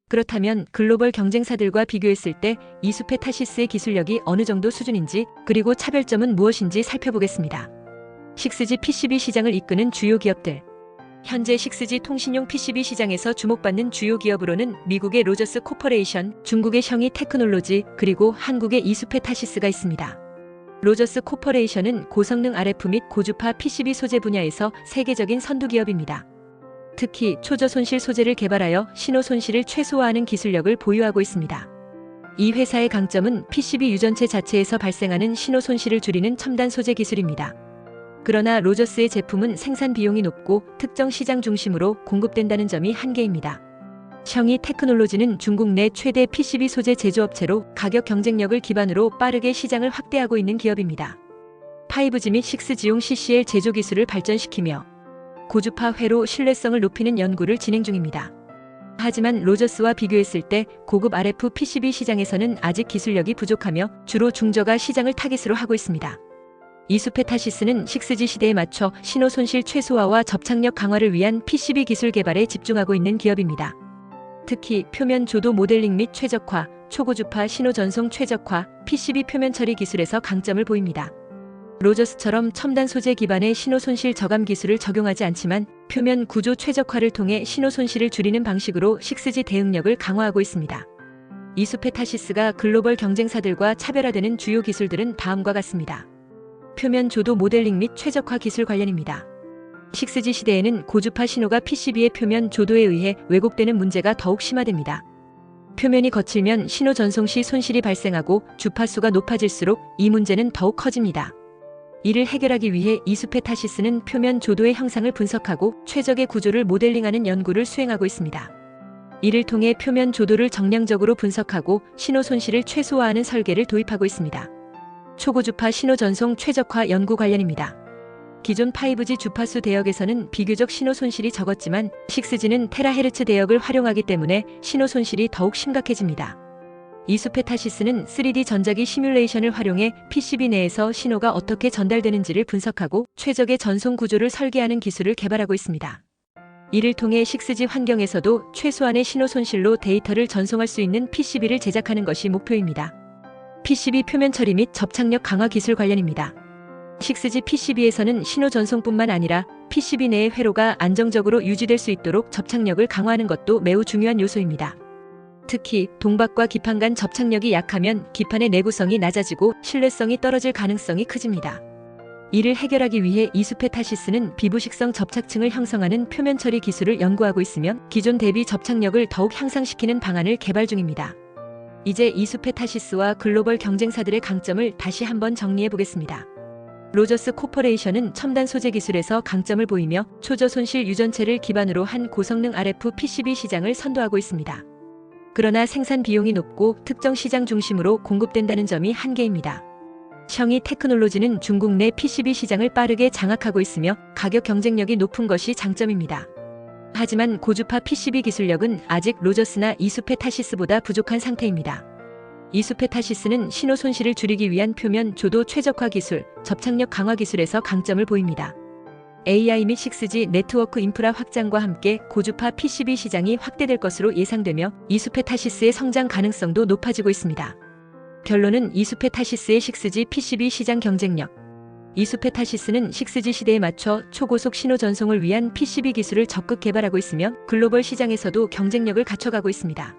그렇다면 글로벌 경쟁사들과 비교했을 때 이수페타시스의 기술력이 어느 정도 수준인지, 그리고 차별점은 무엇인지 살펴보겠습니다. 6G PCB 시장을 이끄는 주요 기업들. 현재 6G 통신용 PCB 시장에서 주목받는 주요 기업으로는 미국의 로저스 코퍼레이션, 중국의 션이 테크놀로지, 그리고 한국의 이수페타시스가 있습니다. 로저스 코퍼레이션은 고성능 RF 및 고주파 PCB 소재 분야에서 세계적인 선두 기업입니다. 특히 초저 손실 소재를 개발하여 신호 손실을 최소화하는 기술력을 보유하고 있습니다. 이 회사의 강점은 PCB 유전체 자체에서 발생하는 신호 손실을 줄이는 첨단 소재 기술입니다. 그러나 로저스의 제품은 생산 비용이 높고 특정 시장 중심으로 공급된다는 점이 한계입니다. 션이 테크놀로지는 중국 내 최대 PCB 소재 제조업체로 가격 경쟁력을 기반으로 빠르게 시장을 확대하고 있는 기업입니다. 5G 및 6G용 CCL 제조 기술을 발전시키며 고주파 회로 신뢰성을 높이는 연구를 진행 중입니다. 하지만 로저스와 비교했을 때 고급 RF PCB 시장에서는 아직 기술력이 부족하며 주로 중저가 시장을 타깃으로 하고 있습니다. 이수페타시스는 6G 시대에 맞춰 신호 손실 최소화와 접착력 강화를 위한 PCB 기술 개발에 집중하고 있는 기업입니다. 특히 표면 조도 모델링 및 최적화, 초고주파 신호 전송 최적화, PCB 표면 처리 기술에서 강점을 보입니다. 로저스처럼 첨단 소재 기반의 신호 손실 저감 기술을 적용하지 않지만 표면 구조 최적화를 통해 신호 손실을 줄이는 방식으로 6G 대응력을 강화하고 있습니다. 이수페타시스가 글로벌 경쟁사들과 차별화되는 주요 기술들은 다음과 같습니다. 표면 조도 모델링 및 최적화 기술 관련입니다. 6G 시대에는 고주파 신호가 PCB의 표면 조도에 의해 왜곡되는 문제가 더욱 심화됩니다. 표면이 거칠면 신호 전송 시 손실이 발생하고 주파수가 높아질수록 이 문제는 더욱 커집니다. 이를 해결하기 위해 이수페타시스는 표면 조도의 형상을 분석하고 최적의 구조를 모델링하는 연구를 수행하고 있습니다. 이를 통해 표면 조도를 정량적으로 분석하고 신호 손실을 최소화하는 설계를 도입하고 있습니다. 초고주파 신호 전송 최적화 연구 관련입니다. 기존 5G 주파수 대역에서는 비교적 신호 손실이 적었지만 6G는 테라헤르츠 대역을 활용하기 때문에 신호 손실이 더욱 심각해집니다. 이수페타시스는 3D 전자기 시뮬레이션을 활용해 PCB 내에서 신호가 어떻게 전달되는지를 분석하고 최적의 전송 구조를 설계하는 기술을 개발하고 있습니다. 이를 통해 6G 환경에서도 최소한의 신호 손실로 데이터를 전송할 수 있는 PCB를 제작하는 것이 목표입니다. PCB 표면 처리 및 접착력 강화 기술 관련입니다. 6G PCB에서는 신호 전송뿐만 아니라 PCB 내의 회로가 안정적으로 유지될 수 있도록 접착력을 강화하는 것도 매우 중요한 요소입니다. 특히 동박과 기판 간 접착력이 약하면 기판의 내구성이 낮아지고 신뢰성이 떨어질 가능성이 커집니다. 이를 해결하기 위해 이수페타시스는 비부식성 접착층을 형성하는 표면 처리 기술을 연구하고 있으며 기존 대비 접착력을 더욱 향상시키는 방안을 개발 중입니다. 이제 이수페타시스와 글로벌 경쟁사들의 강점을 다시 한번 정리해 보겠습니다. 로저스 코퍼레이션은 첨단 소재 기술에서 강점을 보이며 초저 손실 유전체를 기반으로 한 고성능 RF PCB 시장을 선도하고 있습니다. 그러나 생산 비용이 높고 특정 시장 중심으로 공급된다는 점이 한계입니다. 션이 테크놀로지는 중국 내 PCB 시장을 빠르게 장악하고 있으며 가격 경쟁력이 높은 것이 장점입니다. 하지만 고주파 PCB 기술력은 아직 로저스나 이수페타시스보다 부족한 상태입니다. 이수페타시스는 신호 손실을 줄이기 위한 표면 조도 최적화 기술, 접착력 강화 기술에서 강점을 보입니다. AI 및 6G 네트워크 인프라 확장과 함께 고주파 PCB 시장이 확대될 것으로 예상되며 이수페타시스의 성장 가능성도 높아지고 있습니다. 결론은 이수페타시스의 6G PCB 시장 경쟁력. 이수페타시스는 6G 시대에 맞춰 초고속 신호 전송을 위한 PCB 기술을 적극 개발하고 있으며 글로벌 시장에서도 경쟁력을 갖춰가고 있습니다.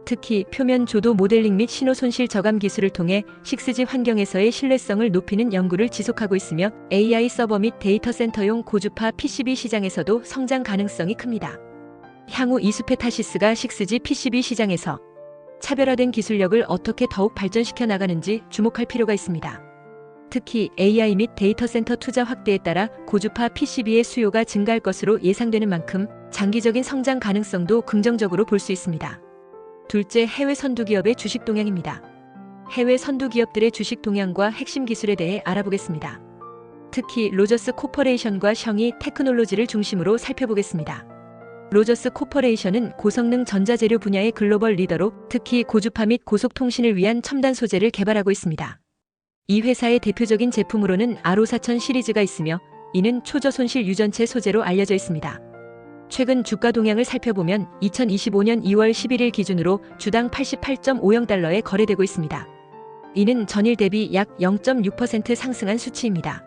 특히 표면 조도 모델링 및 신호 손실 저감 기술을 통해 6G 환경에서의 신뢰성을 높이는 연구를 지속하고 있으며 AI 서버 및 데이터 센터용 고주파 PCB 시장에서도 성장 가능성이 큽니다. 향후 이수페타시스가 6G PCB 시장에서 차별화된 기술력을 어떻게 더욱 발전시켜 나가는지 주목할 필요가 있습니다. 특히 AI 및 데이터 센터 투자 확대에 따라 고주파 PCB의 수요가 증가할 것으로 예상되는 만큼 장기적인 성장 가능성도 긍정적으로 볼 수 있습니다. 둘째, 해외 선두 기업의 주식 동향입니다. 해외 선두 기업들의 주식 동향과 핵심 기술에 대해 알아보겠습니다. 특히 로저스 코퍼레이션과 션이 테크놀로지를 중심으로 살펴보겠습니다. 로저스 코퍼레이션은 고성능 전자재료 분야의 글로벌 리더로 특히 고주파 및 고속통신을 위한 첨단 소재를 개발하고 있습니다. 이 회사의 대표적인 제품으로는 RO4000 시리즈가 있으며 이는 초저 손실 유전체 소재로 알려져 있습니다. 최근 주가 동향을 살펴보면 2025년 2월 11일 기준으로 주당 88.50달러에 거래되고 있습니다. 이는 전일 대비 약 0.6% 상승한 수치입니다.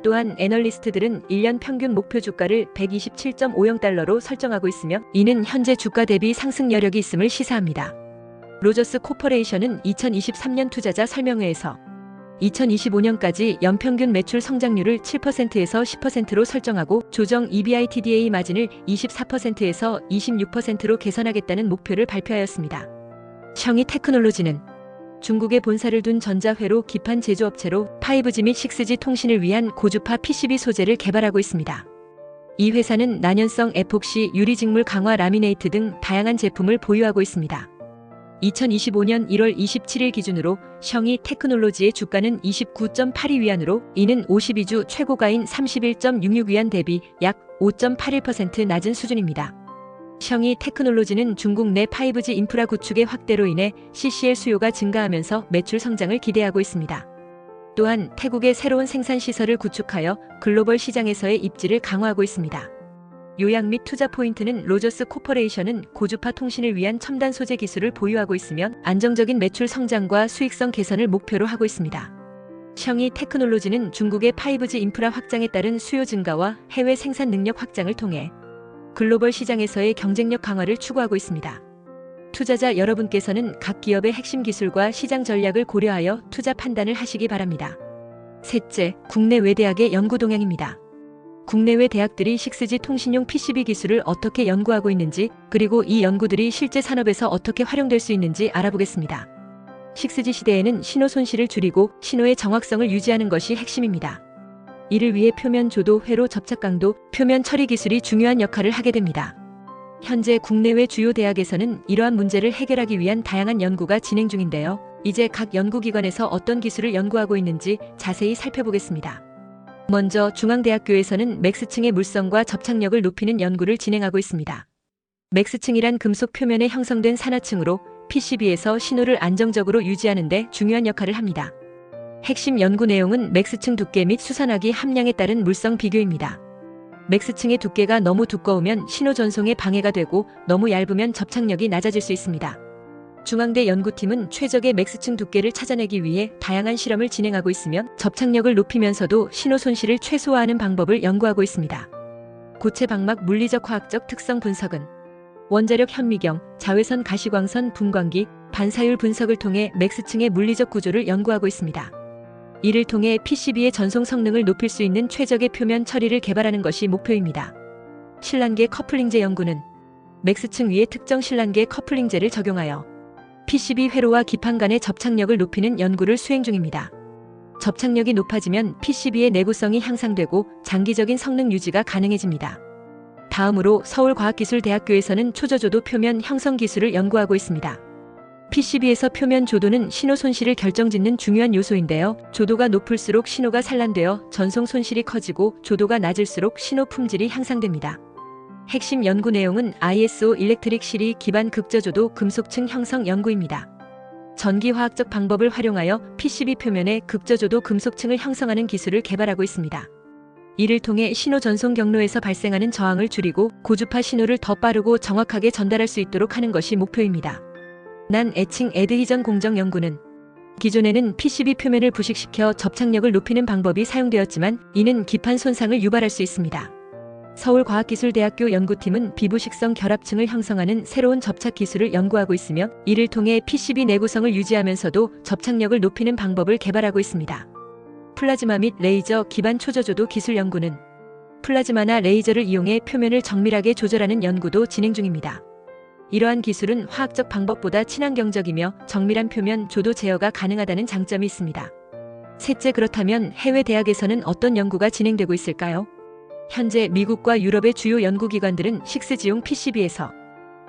또한 애널리스트들은 1년 평균 목표 주가를 127.50달러로 설정하고 있으며 이는 현재 주가 대비 상승 여력이 있음을 시사합니다. 로저스 코퍼레이션은 2023년 투자자 설명회에서 2025년까지 연평균 매출 성장률을 7%에서 10%로 설정하고 조정 EBITDA 마진을 24%에서 26%로 개선하겠다는 목표를 발표하였습니다. 션히 테크놀로지는 중국에 본사를 둔 전자회로 기판 제조업체로 5G 및 6G 통신을 위한 고주파 PCB 소재를 개발하고 있습니다. 이 회사는 난연성 에폭시 유리직물 강화 라미네이트 등 다양한 제품을 보유하고 있습니다. 2025년 1월 27일 기준으로 션히 테크놀로지의 주가는 29.82위안으로 이는 52주 최고가인 31.66위안 대비 약 5.81% 낮은 수준입니다. 션히 테크놀로지는 중국 내 5G 인프라 구축의 확대로 인해 CCL 수요가 증가하면서 매출 성장을 기대하고 있습니다. 또한 태국의 새로운 생산 시설을 구축하여 글로벌 시장에서의 입지를 강화하고 있습니다. 요약 및 투자 포인트는 로저스 코퍼레이션은 고주파 통신을 위한 첨단 소재 기술을 보유하고 있으며 안정적인 매출 성장과 수익성 개선을 목표로 하고 있습니다. 션히 테크놀로지는 중국의 5G 인프라 확장에 따른 수요 증가와 해외 생산 능력 확장을 통해 글로벌 시장에서의 경쟁력 강화를 추구하고 있습니다. 투자자 여러분께서는 각 기업의 핵심 기술과 시장 전략을 고려하여 투자 판단을 하시기 바랍니다. 셋째, 국내외 대학의 연구 동향입니다. 국내외 대학들이 6G 통신용 PCB 기술을 어떻게 연구하고 있는지, 그리고 이 연구들이 실제 산업에서 어떻게 활용될 수 있는지 알아보겠습니다. 6G 시대에는 신호 손실을 줄이고 신호의 정확성을 유지하는 것이 핵심입니다. 이를 위해 표면 조도, 회로 접착 강도, 표면 처리 기술이 중요한 역할을 하게 됩니다. 현재 국내외 주요 대학에서는 이러한 문제를 해결하기 위한 다양한 연구가 진행 중인데요. 이제 각 연구기관에서 어떤 기술을 연구하고 있는지 자세히 살펴보겠습니다. 먼저 중앙대학교에서는 맥스층의 물성과 접착력을 높이는 연구를 진행하고 있습니다. 맥스층이란 금속 표면에 형성된 산화층으로 PCB에서 신호를 안정적으로 유지하는 데 중요한 역할을 합니다. 핵심 연구 내용은 맥스층 두께 및 수산화기 함량에 따른 물성 비교입니다. 맥스층의 두께가 너무 두꺼우면 신호 전송에 방해가 되고 너무 얇으면 접착력이 낮아질 수 있습니다. 중앙대 연구팀은 최적의 맥스층 두께를 찾아내기 위해 다양한 실험을 진행하고 있으며 접착력을 높이면서도 신호 손실을 최소화하는 방법을 연구하고 있습니다. 고체 방막 물리적 화학적 특성 분석은 원자력 현미경, 자외선 가시광선 분광기, 반사율 분석을 통해 맥스층의 물리적 구조를 연구하고 있습니다. 이를 통해 PCB의 전송 성능을 높일 수 있는 최적의 표면 처리를 개발하는 것이 목표입니다. 실란계 커플링제 연구는 맥스층 위에 특정 실란계 커플링제를 적용하여 PCB 회로와 기판 간의 접착력을 높이는 연구를 수행 중입니다. 접착력이 높아지면 PCB의 내구성이 향상되고 장기적인 성능 유지가 가능해집니다. 다음으로 서울과학기술대학교에서는 초저조도 표면 형성 기술을 연구하고 있습니다. PCB에서 표면 조도는 신호 손실을 결정짓는 중요한 요소인데요. 조도가 높을수록 신호가 산란되어 전송 손실이 커지고 조도가 낮을수록 신호 품질이 향상됩니다. 핵심 연구 내용은 ISO 일렉트릭 시리 기반 극저조도 금속층 형성 연구입니다. 전기화학적 방법을 활용하여 PCB 표면에 극저조도 금속층을 형성하는 기술을 개발하고 있습니다. 이를 통해 신호 전송 경로에서 발생하는 저항을 줄이고 고주파 신호를 더 빠르고 정확하게 전달할 수 있도록 하는 것이 목표입니다. 난 애칭 애드히전 공정 연구는 기존에는 PCB 표면을 부식시켜 접착력을 높이는 방법이 사용되었지만 이는 기판 손상을 유발할 수 있습니다. 서울과학기술대학교 연구팀은 비부식성 결합층을 형성하는 새로운 접착 기술을 연구하고 있으며 이를 통해 PCB 내구성을 유지하면서도 접착력을 높이는 방법을 개발하고 있습니다. 플라즈마 및 레이저 기반 초저조도 기술 연구는 플라즈마나 레이저를 이용해 표면을 정밀하게 조절하는 연구도 진행 중입니다. 이러한 기술은 화학적 방법보다 친환경적이며 정밀한 표면 조도 제어가 가능하다는 장점이 있습니다. 셋째, 그렇다면 해외 대학에서는 어떤 연구가 진행되고 있을까요? 현재 미국과 유럽의 주요 연구기관들은 6G용 PCB에서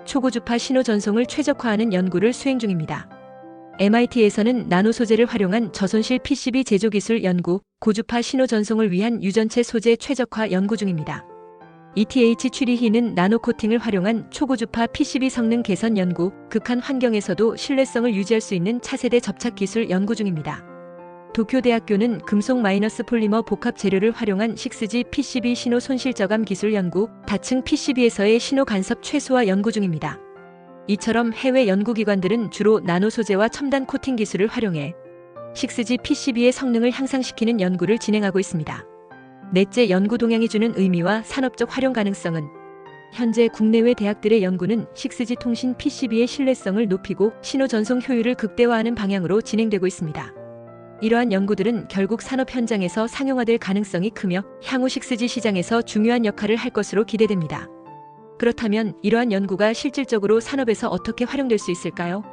초고주파 신호 전송을 최적화하는 연구를 수행 중입니다. MIT에서는 나노 소재를 활용한 저손실 PCB 제조 기술 연구, 고주파 신호 전송을 위한 유전체 소재 최적화 연구 중입니다. ETH 추리히는 나노 코팅을 활용한 초고주파 PCB 성능 개선 연구, 극한 환경에서도 신뢰성을 유지할 수 있는 차세대 접착 기술 연구 중입니다. 도쿄대학교는 금속 마이너스 폴리머 복합 재료를 활용한 6G PCB 신호 손실 저감 기술 연구, 다층 PCB에서의 신호 간섭 최소화 연구 중입니다. 이처럼 해외 연구기관들은 주로 나노 소재와 첨단 코팅 기술을 활용해 6G PCB의 성능을 향상시키는 연구를 진행하고 있습니다. 넷째, 연구 동향이 주는 의미와 산업적 활용 가능성은 현재 국내외 대학들의 연구는 6G 통신 PCB의 신뢰성을 높이고 신호 전송 효율을 극대화하는 방향으로 진행되고 있습니다. 이러한 연구들은 결국 산업 현장에서 상용화될 가능성이 크며 향후 6G 시장에서 중요한 역할을 할 것으로 기대됩니다. 그렇다면 이러한 연구가 실질적으로 산업에서 어떻게 활용될 수 있을까요?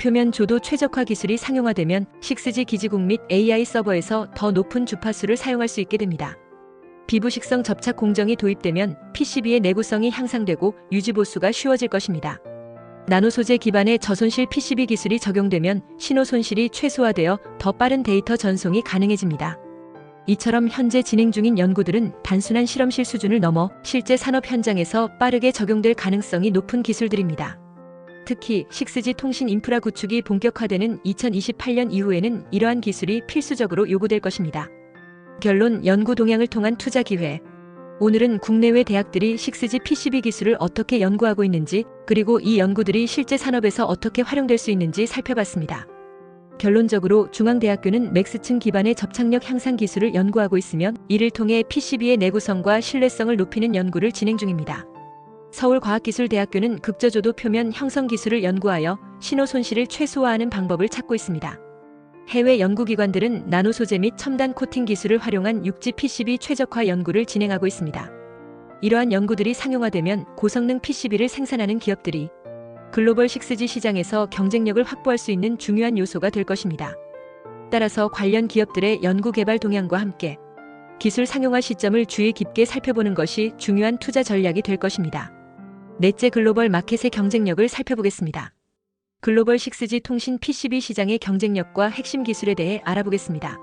표면 조도 최적화 기술이 상용화되면 6G 기지국 및 AI 서버에서 더 높은 주파수를 사용할 수 있게 됩니다. 비부식성 접착 공정이 도입되면 PCB의 내구성이 향상되고 유지 보수가 쉬워질 것입니다. 나노 소재 기반의 저손실 PCB 기술이 적용되면 신호 손실이 최소화되어 더 빠른 데이터 전송이 가능해집니다. 이처럼 현재 진행 중인 연구들은 단순한 실험실 수준을 넘어 실제 산업 현장에서 빠르게 적용될 가능성이 높은 기술들입니다. 특히 6G 통신 인프라 구축이 본격화되는 2028년 이후에는 이러한 기술이 필수적으로 요구될 것입니다. 결론, 연구 동향을 통한 투자 기회. 오늘은 국내외 대학들이 6G PCB 기술을 어떻게 연구하고 있는지, 그리고 이 연구들이 실제 산업에서 어떻게 활용될 수 있는지 살펴봤습니다. 결론적으로 중앙대학교는 맥스층 기반의 접착력 향상 기술을 연구하고 있으며 이를 통해 PCB의 내구성과 신뢰성을 높이는 연구를 진행 중입니다. 서울과학기술대학교는 극저조도 표면 형성 기술을 연구하여 신호 손실을 최소화하는 방법을 찾고 있습니다. 해외 연구기관들은 나노 소재 및 첨단 코팅 기술을 활용한 6G PCB 최적화 연구를 진행하고 있습니다. 이러한 연구들이 상용화되면 고성능 PCB를 생산하는 기업들이 글로벌 6G 시장에서 경쟁력을 확보할 수 있는 중요한 요소가 될 것입니다. 따라서 관련 기업들의 연구 개발 동향과 함께 기술 상용화 시점을 주의 깊게 살펴보는 것이 중요한 투자 전략이 될 것입니다. 넷째, 글로벌 마켓의 경쟁력을 살펴보겠습니다. 글로벌 6G 통신 PCB 시장의 경쟁력과 핵심 기술에 대해 알아보겠습니다.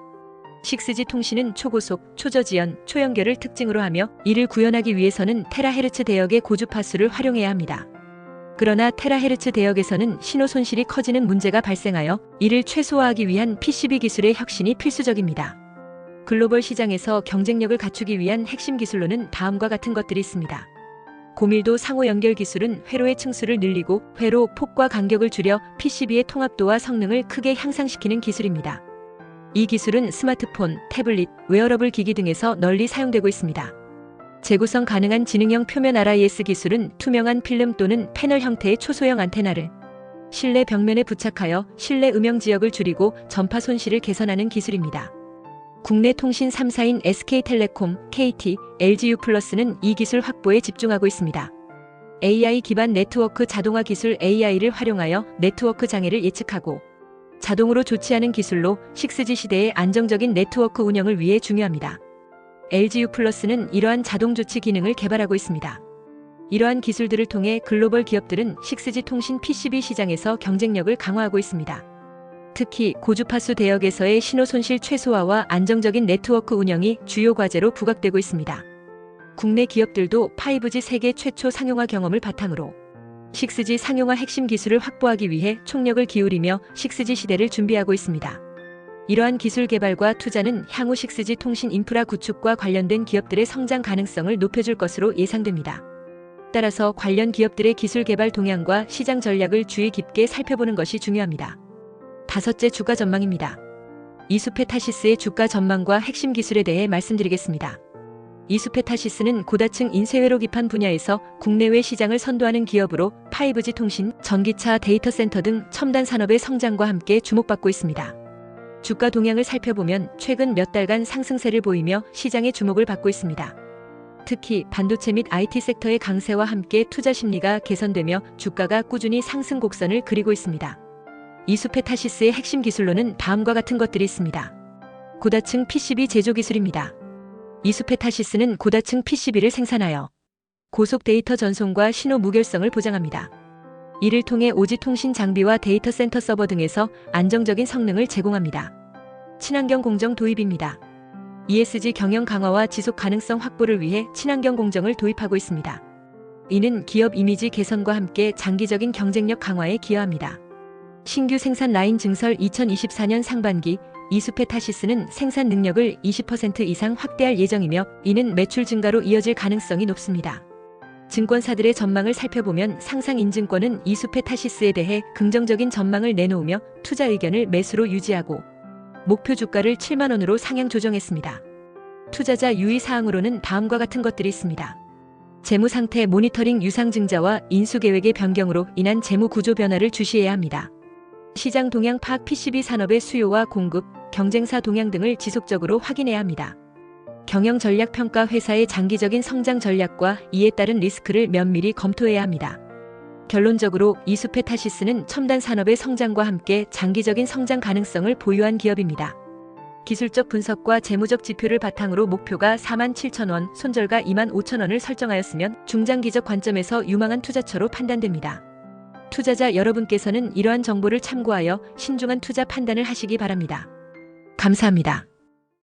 6G 통신은 초고속, 초저지연, 초연결을 특징으로 하며 이를 구현하기 위해서는 테라헤르츠 대역의 고주파수를 활용해야 합니다. 그러나 테라헤르츠 대역에서는 신호 손실이 커지는 문제가 발생하여 이를 최소화하기 위한 PCB 기술의 혁신이 필수적입니다. 글로벌 시장에서 경쟁력을 갖추기 위한 핵심 기술로는 다음과 같은 것들이 있습니다. 고밀도 상호 연결 기술은 회로의 층수를 늘리고 회로 폭과 간격을 줄여 PCB의 통합도와 성능을 크게 향상시키는 기술입니다. 이 기술은 스마트폰, 태블릿, 웨어러블 기기 등에서 널리 사용되고 있습니다. 재구성 가능한 지능형 표면 RIS 기술은 투명한 필름 또는 패널 형태의 초소형 안테나를 실내 벽면에 부착하여 실내 음영 지역을 줄이고 전파 손실을 개선하는 기술입니다. 국내 통신 3사인 SK텔레콤, KT, LGU+는 이 기술 확보에 집중하고 있습니다. AI 기반 네트워크 자동화 기술 AI를 활용하여 네트워크 장애를 예측하고 자동으로 조치하는 기술로 6G 시대의 안정적인 네트워크 운영을 위해 중요합니다. LGU+는 이러한 자동 조치 기능을 개발하고 있습니다. 이러한 기술들을 통해 글로벌 기업들은 6G 통신 PCB 시장에서 경쟁력을 강화하고 있습니다. 특히 고주파수 대역에서의 신호 손실 최소화와 안정적인 네트워크 운영이 주요 과제로 부각되고 있습니다. 국내 기업들도 5G 세계 최초 상용화 경험을 바탕으로 6G 상용화 핵심 기술을 확보하기 위해 총력을 기울이며 6G 시대를 준비하고 있습니다. 이러한 기술 개발과 투자는 향후 6G 통신 인프라 구축과 관련된 기업들의 성장 가능성을 높여줄 것으로 예상됩니다. 따라서 관련 기업들의 기술 개발 동향과 시장 전략을 주의 깊게 살펴보는 것이 중요합니다. 다섯째, 주가 전망입니다. 이수페타시스의 주가 전망과 핵심 기술에 대해 말씀드리겠습니다. 이수페타시스는 고다층 인쇄회로 기판 분야에서 국내외 시장을 선도하는 기업으로 5G 통신, 전기차, 데이터 센터 등 첨단 산업의 성장과 함께 주목받고 있습니다. 주가 동향을 살펴보면 최근 몇 달간 상승세를 보이며 시장의 주목을 받고 있습니다. 특히 반도체 및 IT 섹터의 강세와 함께 투자 심리가 개선되며 주가가 꾸준히 상승 곡선을 그리고 있습니다. 이수페타시스의 핵심 기술로는 다음과 같은 것들이 있습니다. 고다층 PCB 제조 기술입니다. 이수페타시스는 고다층 PCB를 생산하여 고속 데이터 전송과 신호 무결성을 보장합니다. 이를 통해 오지 통신 장비와 데이터 센터 서버 등에서 안정적인 성능을 제공합니다. 친환경 공정 도입입니다. ESG 경영 강화와 지속 가능성 확보를 위해 친환경 공정을 도입하고 있습니다. 이는 기업 이미지 개선과 함께 장기적인 경쟁력 강화에 기여합니다. 신규 생산 라인 증설 2024년 상반기 이수페타시스는 생산 능력을 20% 이상 확대할 예정이며 이는 매출 증가로 이어질 가능성이 높습니다. 증권사들의 전망을 살펴보면 상상인증권은 이수페타시스에 대해 긍정적인 전망을 내놓으며 투자 의견을 매수로 유지하고 목표 주가를 7만 원으로 상향 조정했습니다. 투자자 유의 사항으로는 다음과 같은 것들이 있습니다. 재무 상태 모니터링 유상증자와 인수 계획의 변경으로 인한 재무 구조 변화를 주시해야 합니다. 시장 동향 파악 PCB 산업의 수요와 공급, 경쟁사 동향 등을 지속적으로 확인해야 합니다. 경영 전략 평가 회사의 장기적인 성장 전략과 이에 따른 리스크를 면밀히 검토해야 합니다. 결론적으로 이수페타시스는 첨단 산업의 성장과 함께 장기적인 성장 가능성을 보유한 기업입니다. 기술적 분석과 재무적 지표를 바탕으로 목표가 47,000원, 손절가 25,000원을 설정하였으면 중장기적 관점에서 유망한 투자처로 판단됩니다. 투자자 여러분께서는 이러한 정보를 참고하여 신중한 투자 판단을 하시기 바랍니다. 감사합니다.